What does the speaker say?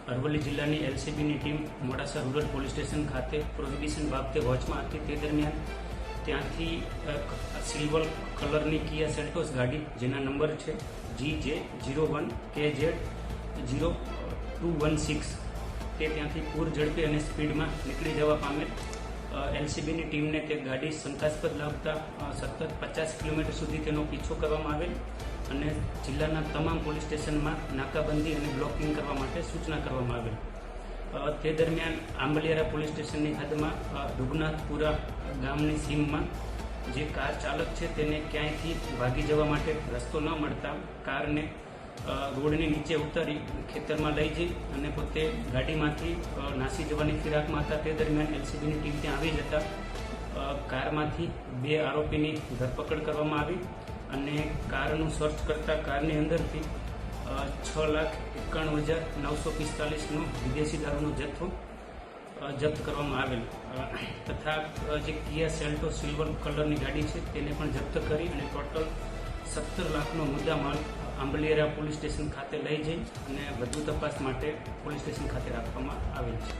અરવલ્લી જિલ્લાની એલસીબીની team Modasa rural police station ખાતે પ્રોહિબિશન બાબતે વોચમાં હતી. તે દરમિયાન ત્યાંથી સિલ્વર કલરની કિયા સેલ્ટોસ ગાડી, જેના નંબર છે GJ01KZ0216, તે ત્યાંથી પૂર ઝડપે અને સ્પીડમાં નીકળી જવા પામેલ. એલસીબીની ટીમને તે ગાડી શંકાસ્પદ લાગતા સતત 50 કિલોમીટર સુધી તેનો પીછો કરવામાં આવેલ અને જિલ્લાના તમામ પોલીસ સ્ટેશનમાં નાકાબંધી અને બ્લોકિંગ કરવા માટે સૂચના કરવામાં આવેલ. તે દરમિયાન આંબલિયારા પોલીસ સ્ટેશનની હદમાં રૂગનાથપુરા ગામની સીમમાં જે કાર ચાલક છે તેને ક્યાંયથી ભાગી જવા માટે રસ્તો ન મળતા કારને રોડની નીચે ઉતારી ખેતરમાં લઈ જઈ અને પોતે ગાડીમાંથી નાસી જવાની ફિરાકમાં હતા. તે દરમિયાન એલસીબીની ટીમ ત્યાં આવી જતા કારમાંથી 2 આરોપીની ધરપકડ કરવામાં આવી અને કારનું સર્ચ કરતા કારની અંદરથી 6,91,945નો વિદેશી દારૂનો જથ્થો જપ્ત કરવામાં આવેલ તથા જે કિયા સેલ્ટો સિલ્વર કલરની ગાડી છે તેને પણ જપ્ત કરી અને ટોટલ 17 લાખનો મુદ્દામાલ આંબલિયારા પોલીસ સ્ટેશન ખાતે લઈ જઈ અને વધુ તપાસ માટે પોલીસ સ્ટેશન ખાતે રાખવામાં આવેલ છે.